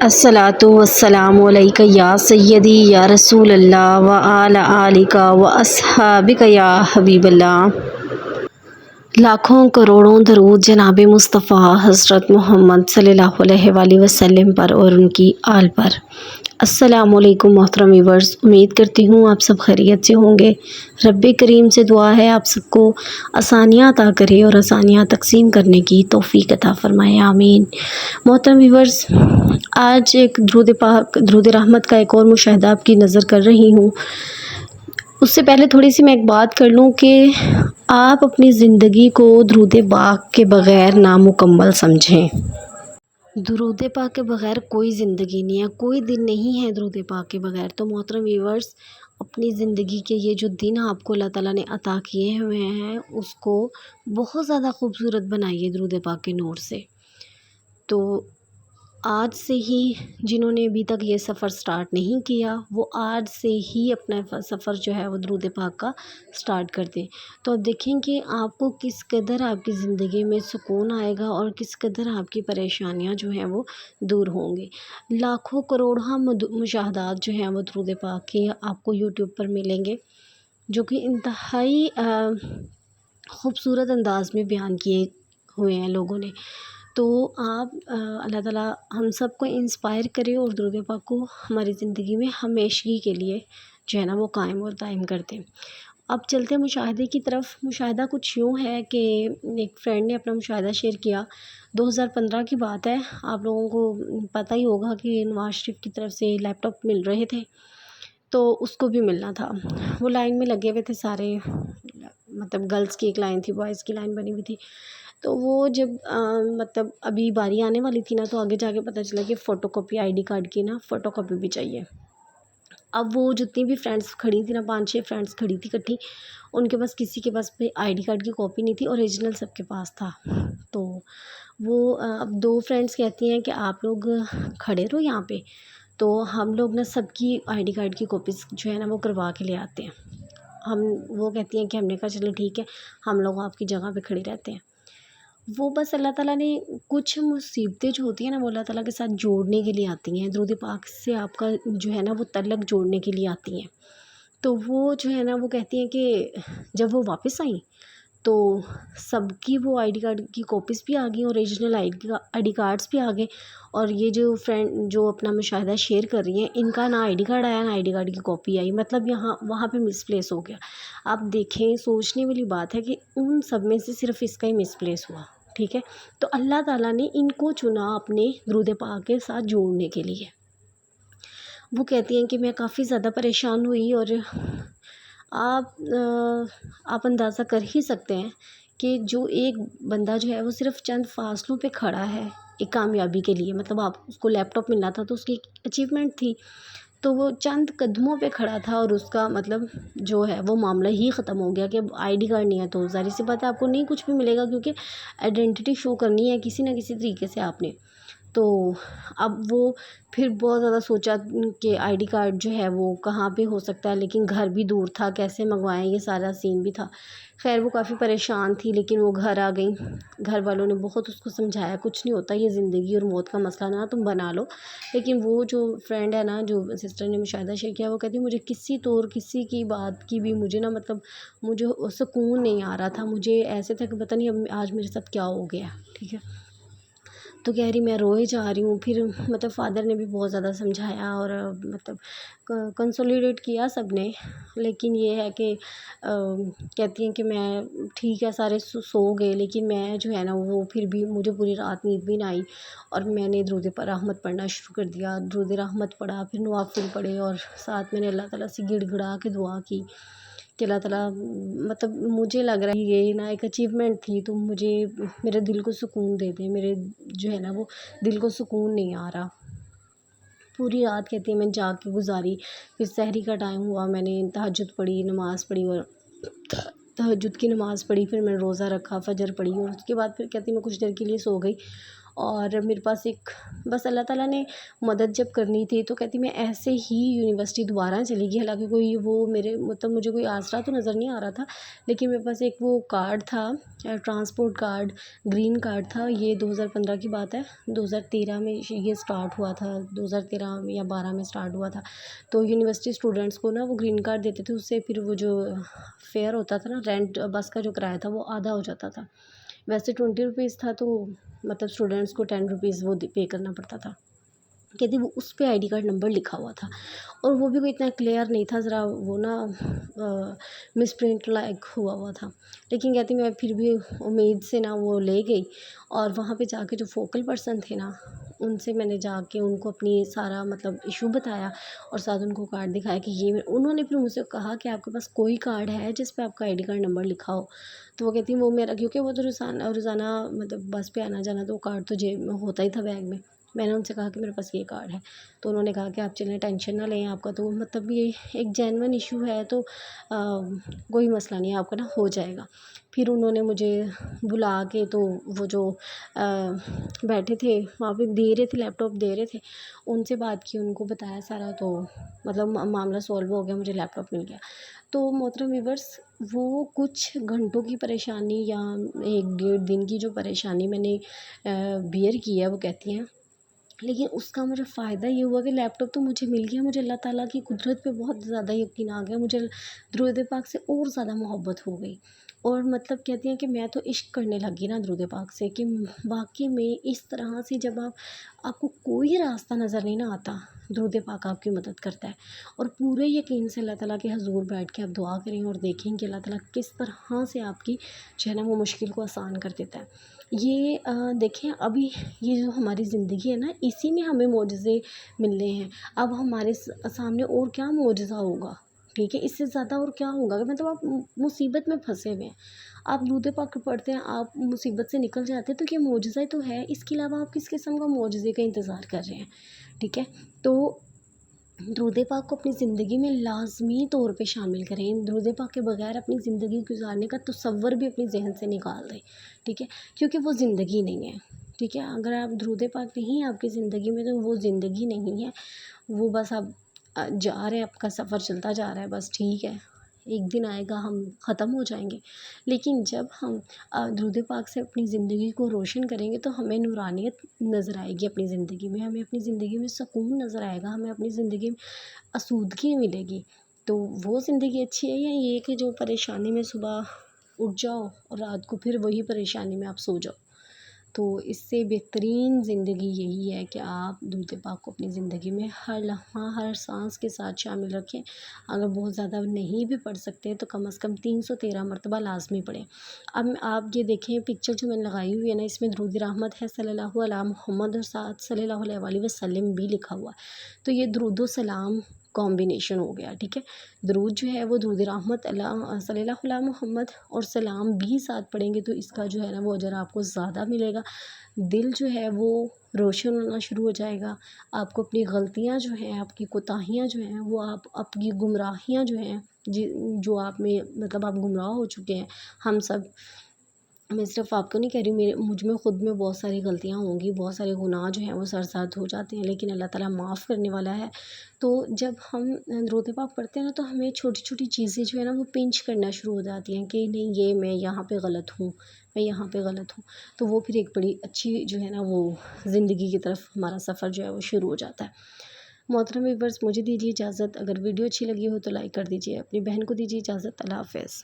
الصلاۃ والسلام علیک یا سیدی یا رسول اللہ وعلی آلک و اصحابک یا حبیب اللہ۔ لاکھوں کروڑوں درود جناب مصطفیٰ حضرت محمد صلی اللہ علیہ وآلہ وسلم پر اور ان کی آل پر۔ السلام علیکم محترم ویورز، امید کرتی ہوں آپ سب خیریت سے ہوں گے۔ رب کریم سے دعا ہے آپ سب کو آسانیاں عطا کرے اور آسانیاں تقسیم کرنے کی توفیق عطا فرمائے، آمین۔ محترم ویورز، آج ایک درود پاک درود رحمت کا ایک اور مشاہدہ آپ کی نظر کر رہی ہوں۔ اس سے پہلے تھوڑی سی میں ایک بات کر لوں کہ آپ اپنی زندگی کو درود پاک کے بغیر نامکمل سمجھیں۔ درود پاک کے بغیر کوئی زندگی نہیں ہے، کوئی دن نہیں ہے درود پاک کے بغیر۔ تو محترم ویورز، اپنی زندگی کے یہ جو دن آپ کو اللہ تعالیٰ نے عطا کیے ہوئے ہیں اس کو بہت زیادہ خوبصورت بنائیے درود پاک کے نور سے۔ تو آج سے ہی جنہوں نے ابھی تک یہ سفر سٹارٹ نہیں کیا وہ آج سے ہی اپنا سفر جو ہے وہ درود پاک کا سٹارٹ کر دیں۔ تو اب دیکھیں کہ آپ کو کس قدر آپ کی زندگی میں سکون آئے گا اور کس قدر آپ کی پریشانیاں جو ہیں وہ دور ہوں گی۔ لاکھوں کروڑوں مشاہدات جو ہیں وہ درود پاک کے آپ کو یوٹیوب پر ملیں گے، جو کہ انتہائی خوبصورت انداز میں بیان کیے ہوئے ہیں لوگوں نے۔ تو آپ اللہ تعالیٰ ہم سب کو انسپائر کرے اور درود پاک کو ہماری زندگی میں ہمیشگی کے لیے جو ہے نا وہ قائم اور دائم کر دیں۔ اب چلتے مشاہدے کی طرف۔ مشاہدہ کچھ یوں ہے کہ ایک فرینڈ نے اپنا مشاہدہ شیئر کیا، 2015 کی بات ہے۔ آپ لوگوں کو پتہ ہی ہوگا کہ نواز شریف کی طرف سے لیپ ٹاپ مل رہے تھے، تو اس کو بھی ملنا تھا۔ وہ لائن میں لگے ہوئے تھے سارے، مطلب گرلز کی ایک لائن تھی، بوائز کی لائن بنی ہوئی تھی۔ تو وہ جب مطلب ابھی باری آنے والی تھی نا، تو آگے جا کے پتہ چلا کہ photo copy I D card کی نا فوٹو کاپی بھی چاہیے۔ اب وہ جتنی بھی فرینڈس کھڑی تھی نا، 5-6 فرینڈس کھڑی تھی اکٹھی، ان کے پاس کسی کے پاس بھی آئی ڈی کارڈ کی کاپی نہیں تھی، اوریجنل سب کے پاس تھا۔ تو وہ اب 2 فرینڈس کہتی ہیں کہ آپ لوگ کھڑے رہو یہاں پہ، تو ہم لوگ نا سب کی آئی ڈی کارڈ کی کاپیز جو ہے نا وہ کروا کے لے آتے ہیں۔ وہ کہتی ہیں کہ ہم نے کہا چلو ٹھیک ہے، ہم لوگ آپ کی جگہ پہ کھڑے رہتے ہیں۔ وہ بس اللہ تعالیٰ نے کچھ مصیبتیں جو ہوتی ہیں نا وہ اللہ تعالیٰ کے ساتھ جوڑنے کے لیے آتی ہیں، درود پاک سے آپ کا جو ہے نا وہ تعلق جوڑنے کے لیے آتی ہیں۔ تو وہ جو ہے نا وہ کہتی ہیں کہ جب وہ واپس آئیں تو سب کی وہ آئی ڈی کارڈ کی کاپیز بھی آ گئیں، اوریجنل آئی ڈی کارڈس بھی آ گئے، اور یہ جو فرینڈ جو اپنا مشاہدہ شیئر کر رہی ہیں ان کا نہ آئی ڈی کارڈ آیا نہ آئی ڈی کارڈ کی کاپی آئی، مطلب وہاں پہ مس پلیس ہو گیا۔ آپ دیکھیں، سوچنے والی بات ہے کہ ان سب میں سے صرف اس کا ہی مس پلیس ہوا، ٹھیک ہے؟ تو اللہ تعالیٰ نے ان کو چنا اپنے درود پاک کے ساتھ جوڑنے کے لیے۔ وہ کہتی ہیں کہ میں کافی زیادہ پریشان ہوئی، اور آپ اندازہ کر ہی سکتے ہیں کہ جو ایک بندہ جو ہے وہ صرف چند فاصلوں پہ کھڑا ہے ایک کامیابی کے لیے، مطلب آپ اس کو لیپ ٹاپ ملنا تھا تو اس کی اچیومنٹ تھی، تو وہ چند قدموں پہ کھڑا تھا اور اس کا مطلب جو ہے وہ معاملہ ہی ختم ہو گیا کہ اب آئی ڈی کارڈ نہیں ہے تو ظاہر سی بات ہے آپ کو نہیں کچھ بھی ملے گا، کیونکہ آئیڈینٹی شو کرنی ہے کسی نہ کسی طریقے سے آپ نے۔ تو اب وہ پھر بہت زیادہ سوچا کہ آئی ڈی کارڈ جو ہے وہ کہاں پہ ہو سکتا ہے، لیکن گھر بھی دور تھا، کیسے منگوائیں، یہ سارا سین بھی تھا۔ خیر وہ کافی پریشان تھی، لیکن وہ گھر آ گئیں۔ گھر والوں نے بہت اس کو سمجھایا، کچھ نہیں ہوتا، یہ زندگی اور موت کا مسئلہ نا تم بنا لو۔ لیکن وہ جو فرینڈ ہے نا، جو سسٹر نے مشاہدہ شیئر کیا، وہ کہتی مجھے کسی طور کسی کی بات کی بھی مجھے نا مطلب مجھے سکون نہیں آ رہا تھا، مجھے ایسے تھا کہ پتہ نہیں اب آج میرے ساتھ کیا ہو گیا، ٹھیک ہے؟ تو کہہ رہی میں روئے جا رہی ہوں۔ پھر مطلب فادر نے بھی بہت زیادہ سمجھایا اور مطلب کنسولیڈیٹ کیا سب نے، لیکن یہ ہے کہ کہتی ہیں کہ میں ٹھیک ہے سارے سو گئے، لیکن میں جو ہے نا وہ پھر بھی مجھے پوری رات نیند بھی نہ آئی، اور میں نے درود پر رحمت پڑھنا شروع کر دیا۔ درود رحمت پڑھا، پھر نوافل پڑھے، اور ساتھ میں نے اللہ تعالیٰ سے گڑ گڑا کے دعا کی کہ اللہ تعالیٰ مطلب مجھے لگ رہا ہے یہ نا ایک اچیومنٹ تھی، تو مجھے میرے دل کو سکون دے دیں، میرے جو ہے نا وہ دل کو سکون نہیں آ رہا۔ پوری رات کہتی ہے میں جاگ کے گزاری، پھر سحری کا ٹائم ہوا، میں نے تہجد پڑھی، نماز پڑھی، اور تہجد کی نماز پڑھی، پھر میں نے روزہ رکھا، فجر پڑھی، اور اس کے بعد پھر کہتی میں کچھ دیر کے لیے سو گئی، اور میرے پاس ایک بس اللہ تعالیٰ نے مدد جب کرنی تھی تو کہتی میں ایسے ہی یونیورسٹی دوبارہ چلی گئی، حالانکہ کوئی وہ میرے مطلب مجھے کوئی آسرا تو نظر نہیں آ رہا تھا، لیکن میرے پاس ایک وہ کارڈ تھا، ٹرانسپورٹ کارڈ، گرین کارڈ تھا۔ یہ 2015 کی بات ہے، 2013 میں یہ اسٹارٹ ہوا تھا، 2013 یا 12 میں اسٹارٹ ہوا تھا۔ تو یونیورسٹی اسٹوڈنٹس کو نا وہ گرین کارڈ دیتے تھے، اس سے پھر وہ جو فیئر ہوتا تھا نا، رینٹ بس کا جو کرایہ تھا وہ آدھا ہو جاتا تھا۔ ویسے 20 روپیز تھا، تو مطلب اسٹوڈنٹس کو 10 روپیز وہ پے کرنا پڑتا تھا۔ کہتی وہ اس پہ آئی ڈی کارڈ نمبر لکھا ہوا تھا، اور وہ بھی کوئی اتنا کلیئر نہیں تھا، ذرا وہ نا مس پرنٹ لائک ہوا تھا، لیکن کہتی میں پھر بھی امید سے نا وہ لے گئی، اور وہاں پہ جا کے جو فوکل پرسن تھے نا، ان سے میں نے جا کے ان کو اپنی سارا مطلب ایشو بتایا، اور ساتھ ان کو کارڈ دکھایا کہ یہ انہوں نے پھر مجھ سے کہا کہ آپ کے پاس کوئی کارڈ ہے جس پہ آپ کا آئی ڈی کارڈ نمبر لکھا ہو؟ تو وہ کہتی ہیں وہ میرا، کیونکہ وہ تو روزانہ مطلب بس پہ آنا جانا، تو کارڈ تو جیب میں ہوتا ہی تھا، بیگ میں۔ میں نے ان سے کہا کہ میرے پاس یہ کارڈ ہے، تو انہوں نے کہا کہ آپ چلیں ٹینشن نہ لیں، آپ کا تو مطلب یہ ایک جینون ایشو ہے، تو کوئی مسئلہ نہیں ہے، آپ کا نا ہو جائے گا۔ پھر انہوں نے مجھے بلا کے، تو وہ جو بیٹھے تھے وہاں پہ دے رہے تھے، لیپ ٹاپ دے رہے تھے، ان سے بات کی، ان کو بتایا سارا، تو مطلب معاملہ سولو ہو گیا، مجھے لیپ ٹاپ مل گیا۔ تو محترم ویورس، وہ کچھ گھنٹوں کی پریشانی یا 1-1.5 دن کی جو پریشانی میں نے بیئر کی ہے، وہ کہتی ہیں، لیکن اس کا مجھے فائدہ یہ ہوا کہ لیپ ٹاپ تو مجھے مل گیا، مجھے اللہ تعالیٰ کی قدرت پہ بہت زیادہ یقین آ گیا، مجھے درود پاک سے اور زیادہ محبت ہو گئی، اور مطلب کہتی ہیں کہ میں تو عشق کرنے لگی نا درود پاک سے، کہ واقعی میں اس طرح سے جب آپ کو کوئی راستہ نظر نہیں نہ آتا، درود پاک آپ کی مدد کرتا ہے، اور پورے یقین سے اللہ تعالیٰ کے حضور بیٹھ کے آپ دعا کریں اور دیکھیں کہ اللہ تعالیٰ کس طرح سے آپ کی جو ہے نا وہ مشکل کو آسان کر دیتا ہے۔ یہ دیکھیں، ابھی یہ جو ہماری زندگی ہے نا، اسی میں ہمیں معجزے ملنے ہیں، اب ہمارے سامنے اور کیا معجزہ ہوگا؟ ٹھیک ہے، اس سے زیادہ اور کیا ہوگا؟ مطلب آپ مصیبت میں پھنسے ہوئے ہیں، آپ درود پاک پڑھتے ہیں، آپ مصیبت سے نکل جاتے ہیں، تو یہ معجزہ ہی تو ہے، اس کے علاوہ آپ کس قسم کا معجزے کا انتظار کر رہے ہیں؟ ٹھیک ہے، تو درود پاک کو اپنی زندگی میں لازمی طور پہ شامل کریں، درود پاک کے بغیر اپنی زندگی گزارنے کا تصور بھی اپنے ذہن سے نکال دیں، ٹھیک ہے، کیونکہ وہ زندگی نہیں ہے، ٹھیک ہے، اگر آپ درود پاک نہیں ہے آپ کی زندگی میں، تو وہ زندگی نہیں ہے، وہ بس آپ جا رہے ہیں، آپ کا سفر چلتا جا رہا ہے، بس ٹھیک ہے، ایک دن آئے گا ہم ختم ہو جائیں گے، لیکن جب ہم درود پاک سے اپنی زندگی کو روشن کریں گے، تو ہمیں نورانیت نظر آئے گی اپنی زندگی میں، ہمیں اپنی زندگی میں سکون نظر آئے گا، ہمیں اپنی زندگی میں آسودگی ملے گی۔ تو وہ زندگی اچھی ہے، یا یہ کہ جو پریشانی میں صبح اٹھ جاؤ اور رات کو پھر وہی پریشانی میں آپ سو جاؤ؟ تو اس سے بہترین زندگی یہی ہے کہ آپ درود پاک کو اپنی زندگی میں ہر لمحہ، ہر سانس کے ساتھ شامل رکھیں۔ اگر بہت زیادہ نہیں بھی پڑھ سکتے تو کم از کم 313 مرتبہ لازمی پڑھیں۔ اب آپ یہ دیکھیں، پکچر جو میں نے لگائی ہوئی ہے نا، اس میں درود رحمت ہے صلی اللہ علیہ محمد، اور ساتھ صلی اللہ علیہ وسلم بھی لکھا ہوا ہے، تو یہ درود و سلام کمبینیشن ہو گیا، ٹھیک ہے۔ درود جو ہے وہ درود رحمت اللہ صلی اللہ علیہ محمد، اور سلام بھی ساتھ پڑھیں گے، تو اس کا جو ہے نا وہ اجر آپ کو زیادہ ملے گا، دل جو ہے وہ روشن ہونا شروع ہو جائے گا، آپ کو اپنی غلطیاں جو ہیں، آپ کی کوتاہیاں جو ہیں، وہ آپ اپنی گمراہیاں جو ہیں، جو آپ میں مطلب آپ گمراہ ہو چکے ہیں، ہم سب، میں صرف آپ کو نہیں کہہ رہی، مجھ میں خود میں بہت ساری غلطیاں ہوں گی، بہت سارے گناہ جو ہیں وہ سرزاد ہو جاتے ہیں، لیکن اللہ تعالیٰ معاف کرنے والا ہے۔ تو جب ہم درود پاک پڑھتے ہیں نا، تو ہمیں چھوٹی چھوٹی چیزیں جو ہے نا وہ پنچ کرنا شروع ہو جاتی ہیں، کہ نہیں، یہ میں یہاں پہ غلط ہوں، میں یہاں پہ غلط ہوں، تو وہ پھر ایک بڑی اچھی جو ہے نا وہ زندگی کی طرف ہمارا سفر جو ہے وہ شروع ہو جاتا ہے۔ محترم ویورس، مجھے دیجیے اجازت، اگر ویڈیو اچھی لگی ہو تو لائک کر دیجیے، اپنی بہن کو دیجیے اجازت، اللہ حافظ۔